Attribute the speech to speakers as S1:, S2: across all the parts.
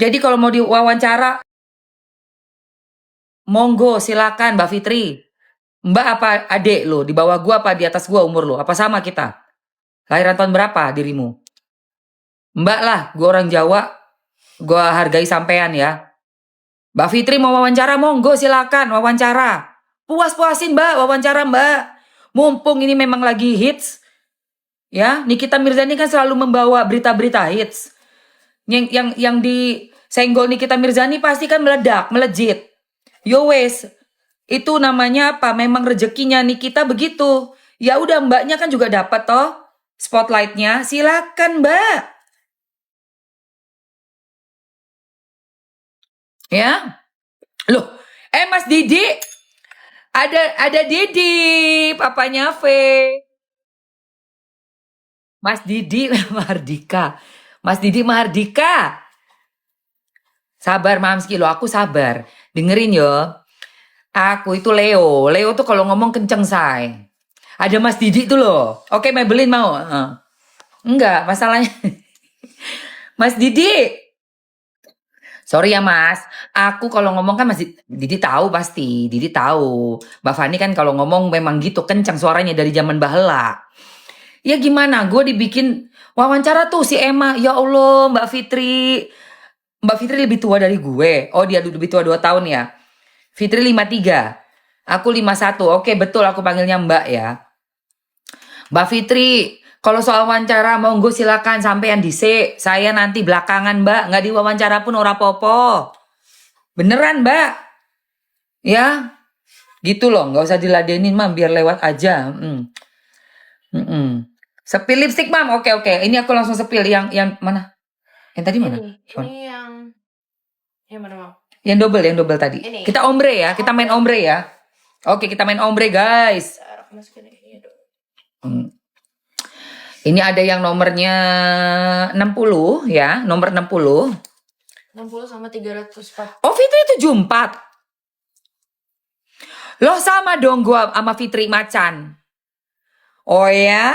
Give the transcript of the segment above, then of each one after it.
S1: Jadi kalau mau diwawancara, monggo silakan Mbak Fitri. Mbak apa adik lo? Di bawah gua apa di atas gua umur lo? Apa sama kita? Lahiran tahun berapa dirimu? Mbak lah, gua orang Jawa. Gua hargai sampean ya. Mbak Fitri mau wawancara, monggo silakan wawancara. Puas-puasin Mbak, wawancara Mbak. Mumpung ini memang lagi hits. Ya, Nikita Mirzani kan selalu membawa berita-berita hits. Yang disenggol Nikita Mirzani pasti kan meledak, melejit. Yo wes, itu namanya apa? Memang rezekinya Nikita begitu. Ya udah Mbaknya kan juga dapat toh spotlightnya. Silakan Mbak. Ya. Loh, Mas Didi, ada Didi, papanya V. Mas Didi Mahardika. Mas Didi Mahardika. Sabar Mamski lo, aku sabar. Dengerin yo. Aku itu Leo. Leo tuh kalau ngomong kenceng say. Ada Mas Didi tuh loh. Oke, Maybelline mau? Enggak, masalahnya. Mas Didi. Sorry ya Mas, aku kalau ngomong kan masih Didi tahu pasti, Didi tahu. Mbak Fani kan kalau ngomong memang gitu kencang suaranya dari zaman bahela. Ya gimana, gue dibikin wawancara tuh si Emma, ya Allah Mbak Fitri. Mbak Fitri lebih tua dari gue. Oh dia lebih tua 2 tahun ya. Fitri 53, aku 51. Oke betul aku panggilnya Mbak ya. Mbak Fitri, kalau soal wawancara monggo silakan sampean dhisik. Saya nanti belakangan Mbak, nggak diwawancara pun ora popo. Beneran Mbak? Ya, gitu loh, nggak usah diladenin Mam, biar lewat aja. Sepil lipstick Mam, oke. Ini aku langsung sepil yang mana? Yang tadi mana?
S2: Ini yang mana Mam?
S1: Yang double tadi. Ini. Kita ombre ya, kita main ombre ya. Oke, kita main ombre guys. Ini ada yang nomornya 60 ya, nomor 60.
S2: 60 sama 304.
S1: Oh Fitri 74. Loh sama dong gua sama Fitri macan. Oh ya?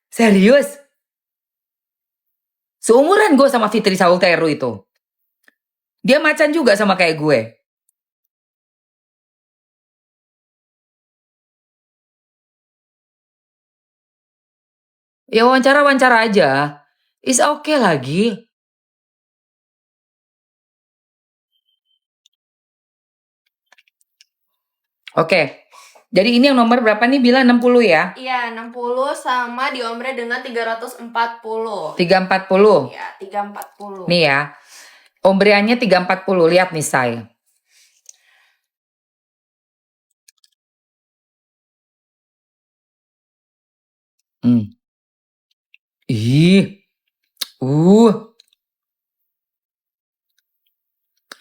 S1: Serius? Seumuran gue sama Fitri Saulteru itu. Dia macan juga sama kayak gue. Ya wawancara aja. Is okay lagi. Oke. Jadi ini yang nomor berapa nih? Bilang 60 ya?
S2: Iya, 60 sama diombre dengan 340.
S1: 340?
S2: Iya, 340.
S1: Nih ya. Ombreannya 340. Lihat nih saya. Ih.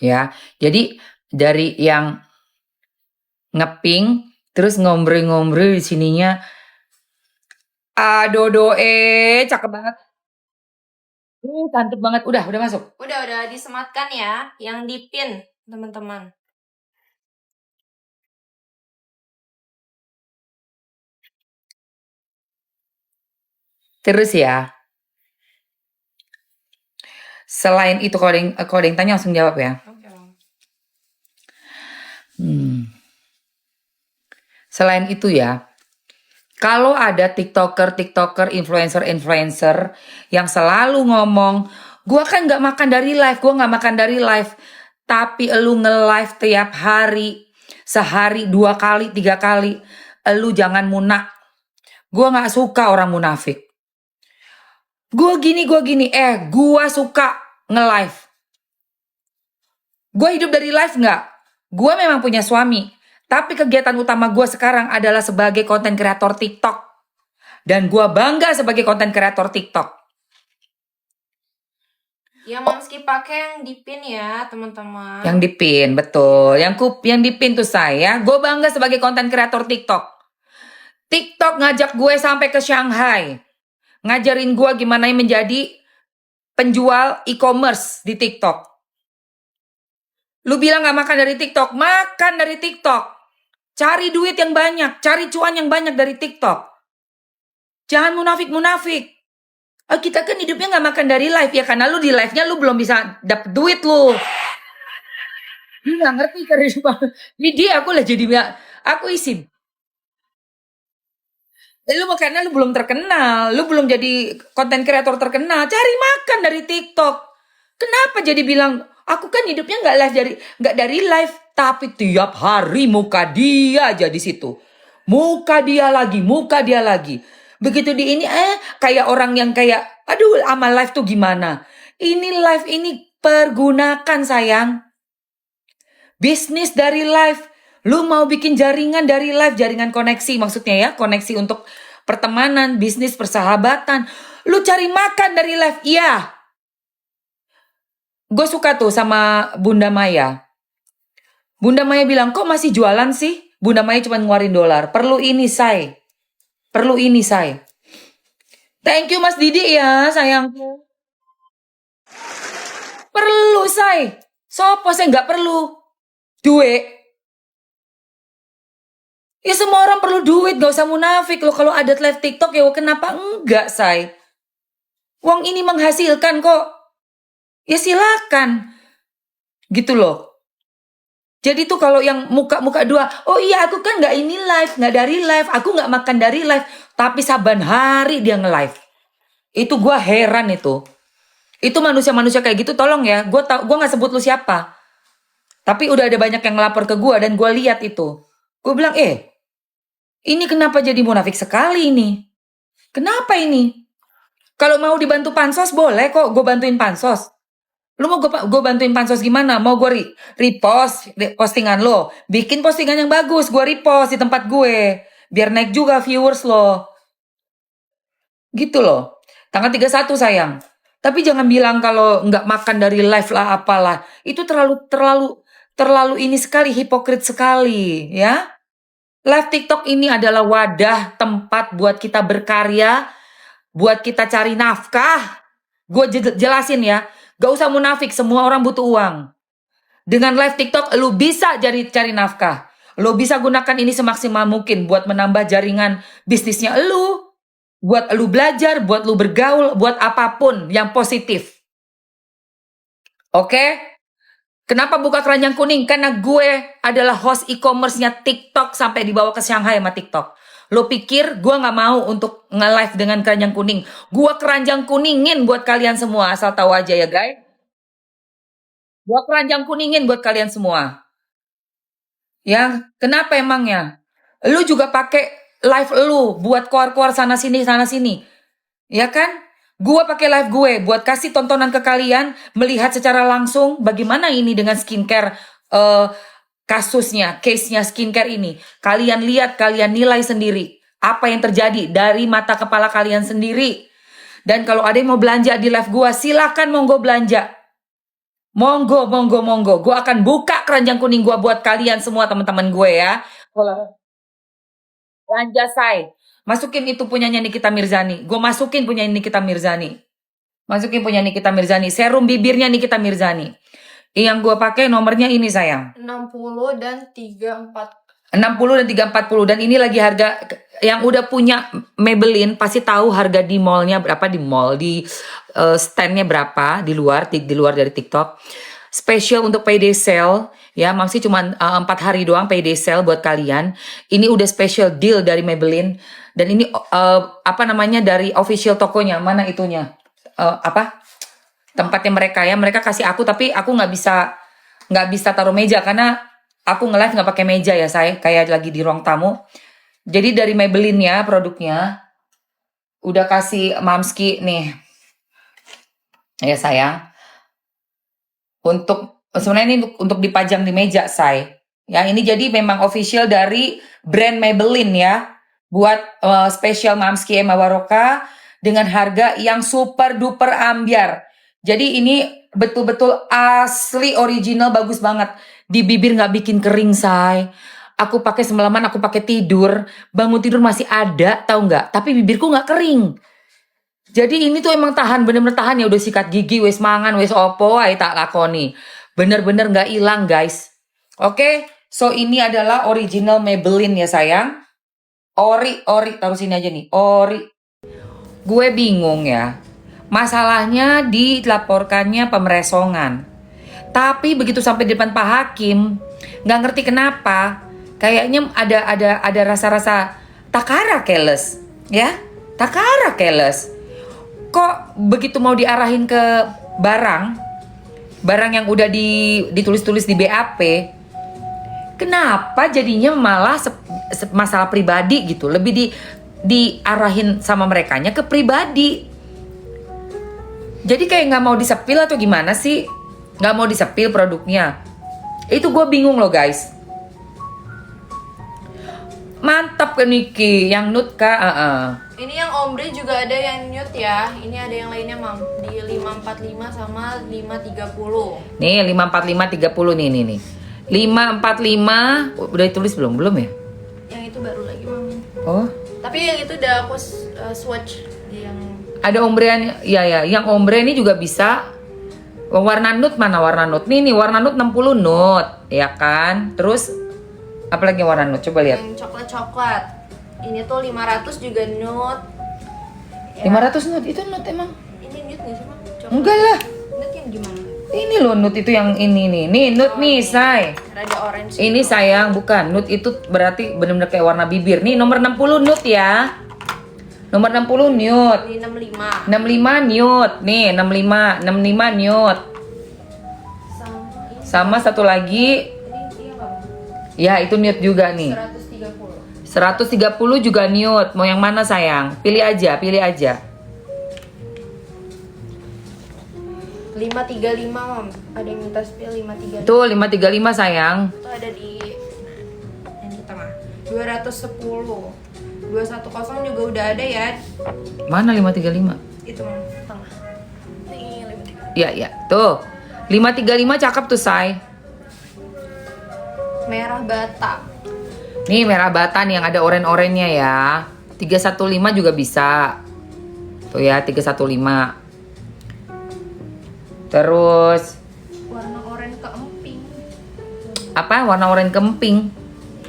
S1: Ya. Jadi dari yang ngeping terus ngombre-ngombre di sininya. Aduh, cakep banget. Cantik banget. Udah masuk.
S2: Udah disematkan ya, yang dipin, teman-teman.
S1: Terus ya. Selain itu kalau ada yang tanya langsung jawab ya. Selain itu ya, kalau ada TikToker, influencer yang selalu ngomong, gua kan nggak makan dari live, tapi elu nge-live tiap hari, sehari 2 kali, 3 kali, elu jangan munak. Gua nggak suka orang munafik. Gua gini, gua suka nge-live. Gua hidup dari live nggak? Gua memang punya suami. Tapi kegiatan utama gue sekarang adalah sebagai konten kreator TikTok. Dan gue bangga sebagai konten kreator TikTok.
S2: Yang Mamski pakai yang dipin ya teman-teman.
S1: Yang dipin, betul. Yang dipin tuh saya. Gue bangga sebagai konten kreator TikTok. TikTok ngajak gue sampai ke Shanghai. Ngajarin gue gimana menjadi penjual e-commerce di TikTok. Lu bilang gak makan dari TikTok? Makan dari TikTok. Cari duit yang banyak, cari cuan yang banyak dari TikTok. Jangan munafik-munafik. Oh, kita kan hidupnya nggak makan dari live ya, karena lu di live-nya lu belum bisa dapet duit lu. Lu nggak ngerti karisma. Jadi aku lah jadi aku isin. Lu karena lu belum terkenal, lu belum jadi konten kreator terkenal, cari makan dari TikTok. Kenapa jadi bilang aku kan hidupnya nggak dari live, tapi tiap hari muka dia aja di situ. Muka dia lagi, muka dia lagi. Begitu di ini kayak orang yang kayak aduh amal live tuh gimana? Ini live ini pergunakan sayang. Bisnis dari live. Lu mau bikin jaringan dari live, jaringan koneksi maksudnya ya, koneksi untuk pertemanan, bisnis, persahabatan. Lu cari makan dari live, iya. Gue suka tuh sama Bunda Maya. Bunda Maya bilang, kok masih jualan sih? Bunda Maya cuma ngeluarin dolar. Perlu ini, say. Perlu ini, say. Thank you Mas Didi ya, sayangku. Perlu, say. Sopo saya nggak perlu. Duit. Ya semua orang perlu duit, gak usah munafik loh. Kalau ada live TikTok ya kenapa enggak, say? Uang ini menghasilkan kok. Ya silakan. Gitu loh. Jadi tuh kalau yang muka-muka dua, oh iya aku kan nggak ini live, nggak dari live, aku nggak makan dari live, tapi saban hari dia nge-live. Itu gua heran itu. Itu manusia-manusia kayak gitu tolong ya. Gua nggak sebut lu siapa. Tapi udah ada banyak yang ngelapor ke gua dan gua lihat itu. Gua bilang, ini kenapa jadi munafik sekali ini? Kenapa ini? Kalau mau dibantu pansos boleh kok, gue bantuin pansos. Lu mau gue bantuin pansos gimana? Mau gue repost postingan lo, bikin postingan yang bagus, gue repost di tempat gue, biar naik juga viewers lo. Gitu loh. Tanggal 31 sayang. Tapi jangan bilang kalau nggak makan dari live lah apalah. Itu terlalu ini sekali, hipokrit sekali ya. Live TikTok ini adalah wadah tempat buat kita berkarya, buat kita cari nafkah. Gue jelasin ya, gak usah munafik, semua orang butuh uang. Dengan live TikTok, lu bisa cari nafkah. Lu bisa gunakan ini semaksimal mungkin buat menambah jaringan bisnisnya lu. Buat lu belajar, buat lu bergaul, buat apapun yang positif. Oke? Kenapa buka keranjang kuning? Karena gue adalah host e-commerce-nya TikTok sampai dibawa ke Shanghai sama TikTok. Lo pikir gue gak mau untuk nge-live dengan keranjang kuning? Gue keranjang kuningin buat kalian semua, asal tahu aja ya guys. Gue keranjang kuningin buat kalian semua. Ya, kenapa emangnya? Lu juga pakai live lu buat keluar-keluar sana sini. Ya kan? Gue pakai live gue buat kasih tontonan ke kalian, melihat secara langsung bagaimana ini dengan skincare kasusnya, case-nya skincare ini. Kalian lihat, kalian nilai sendiri apa yang terjadi dari mata kepala kalian sendiri. Dan kalau ada yang mau belanja di live gue, silakan monggo belanja. Monggo. Gue akan buka keranjang kuning gue buat kalian semua teman-teman gue ya. Kalau belanja say. Masukin itu punyanya Nikita Mirzani. Gue masukin punya Nikita Mirzani. Masukin punya Nikita Mirzani. Serum bibirnya Nikita Mirzani. Yang gue pakai nomornya ini sayang.
S2: 60 dan 34.
S1: 60 dan 340. Dan ini lagi harga yang udah punya Maybelline pasti tahu harga di mallnya berapa, di mall, di standnya berapa di luar dari TikTok. Special untuk payday sale ya, masih cuma 4 hari doang payday sale buat kalian. Ini udah special deal dari Maybelline dan ini apa namanya dari official tokonya. Mana itunya? Tempatnya mereka ya. Mereka kasih aku tapi aku nggak bisa taruh meja karena aku nge-live nggak pakai meja ya, saya kayak lagi di ruang tamu. Jadi dari Maybelline ya produknya. Udah kasih Mamski nih. Ya sayang. Sebenarnya ini untuk dipajang di meja, say. Ya, ini jadi memang official dari brand Maybelline ya. Buat special Mamski Emma Waroka dengan harga yang super duper ambiar. Jadi ini betul-betul asli original, bagus banget. Di bibir nggak bikin kering, say. Aku pakai semalaman, aku pakai tidur, bangun tidur masih ada, tahu nggak? Tapi bibirku nggak kering. Jadi ini tuh emang tahan, bener-bener tahan ya, udah sikat gigi, wes mangan, wes opo, ay tak lakoni. Bener-bener nggak hilang guys. Oke, so ini adalah original Maybelline ya sayang. Ori, taruh sini aja nih, ori. Gue bingung ya. Masalahnya dilaporkannya pemeresongan. Tapi begitu sampai di depan Pak Hakim, nggak ngerti kenapa, kayaknya ada rasa-rasa takara keles, ya, takara keles. Kok begitu mau diarahin ke barang yang udah ditulis-tulis di BAP, kenapa jadinya malah masalah pribadi gitu, lebih diarahin sama merekanya ke pribadi. Jadi kayak nggak mau disepil atau gimana sih? Nggak mau disepil produknya. Itu gue bingung loh guys. Mantap kan Niki, yang nude kak.
S2: Ini yang ombre juga ada yang nude ya. Ini ada yang lainnya mam, di 545 sama 530.
S1: Nih 545 30 nih. 545 udah ditulis belum ya?
S2: Yang itu baru lagi mam.
S1: Oh.
S2: Tapi yang itu udah aku swatch di yang
S1: Ada ombrean, ya, yang ombre ini juga bisa. Warna nude mana warna nude? Nih warna nude 60 nude, ya kan? Terus apalagi warna nude? Coba lihat.
S2: yang coklat. Ini tuh 500 juga nude. Ya.
S1: 500 nude itu nude emang?
S2: Ini nude nih sih mam? Coklat.
S1: Enggak lah.
S2: Nude yang gimana?
S1: Ini loh nude itu yang ini nih. Nih nude nih, say.
S2: Rada orange.
S1: Ini
S2: gitu.
S1: sayang, bukan. Nude itu berarti bener-bener kayak warna bibir. Nih nomor 60 nude ya. Nomor 60 nude.
S2: Ini 65.
S1: 65 nude. Nih 65 nude.
S2: Sama ini.
S1: Sama satu lagi.
S2: Ini iya mam.
S1: Ya, itu nude juga nih.
S2: 130.
S1: 130 juga nude. Mau yang mana sayang? Pilih aja.
S2: 535 mam. Ada yang minta spill 535.
S1: Tuh 535 sayang.
S2: Itu ada di yang di tengah. 210. 210 juga udah ada ya.
S1: Mana 535?
S2: Itu mam, tengah. Ini 535.
S1: Ya. Tuh. 535 cakep tuh, say.
S2: Merah bata.
S1: Nih merah bata nih yang ada oren-orennya ya. 315 juga bisa. Tuh ya 315. Terus
S2: Warna oranye keemping.
S1: apa? Warna oren kemping.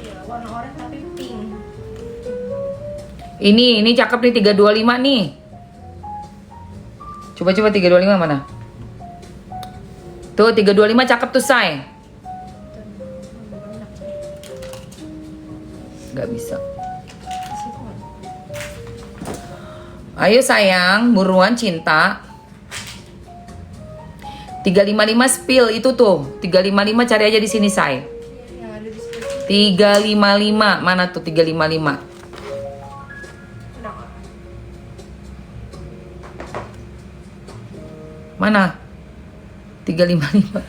S2: Iya, warna oranye tapi pink.
S1: Ini cakep nih 325 nih. Coba 325 mana? Tuh 325 cakep tuh, say. Gak bisa. Ayo sayang, buruan cinta. 355 spill itu tuh. 355 cari aja di sini, say.
S2: Yang ada di situ.
S1: 355 mana tuh 355?
S2: Udah nggak?
S1: Mana? 355.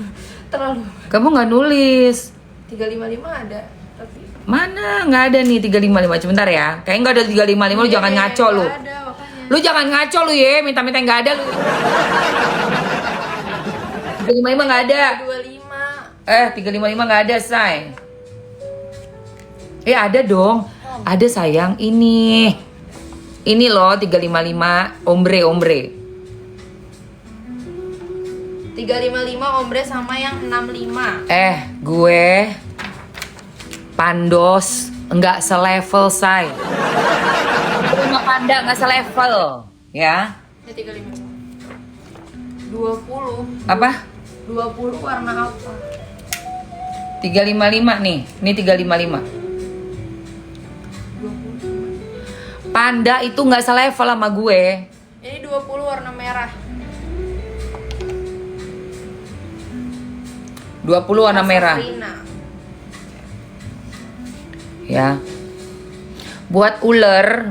S2: Terlalu.
S1: Kamu nggak nulis.
S2: 355 ada, tapi
S1: Mana? Nggak ada nih 355. Sebentar ya. Kayaknya nggak ada 355. Lu jangan ngaco lu.
S2: Nggak ada makanya.
S1: Lu jangan ngaco lu ya. Minta-minta nggak ada lu. 355 nggak ada.
S2: 25.
S1: 355 nggak ada, say. Ada dong. Ada sayang. Ini loh 355 ombre.
S2: 355 ombre sama yang 65.
S1: Gue Pandos nggak selevel, say. Rumah Panda nggak selevel, ya.
S2: Ini 355. 20.
S1: Apa?
S2: 20 warna apa?
S1: 355 nih. Ini 355.
S2: 20.
S1: Panda itu nggak selevel sama gue.
S2: Ini 20 warna merah.
S1: 20 warna merah.
S2: Sabrina.
S1: Ya. Buat ular,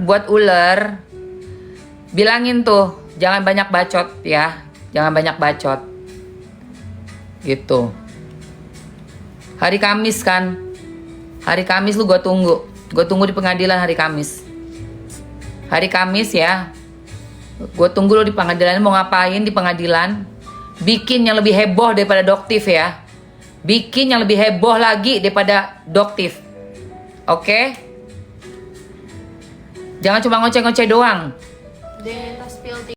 S1: bilangin tuh, jangan banyak bacot ya. Jangan banyak bacot. Gitu. Hari Kamis kan. Hari Kamis lu gue tunggu. Gue tunggu di pengadilan hari Kamis. Hari Kamis ya. Gue tunggu lu di pengadilan. Mau ngapain di pengadilan? Bikin yang lebih heboh daripada Doktif ya. Bikin yang lebih heboh lagi daripada Doktif. Oke? Jangan cuma ngoceh-ngoceh doang.
S2: Dia minta spill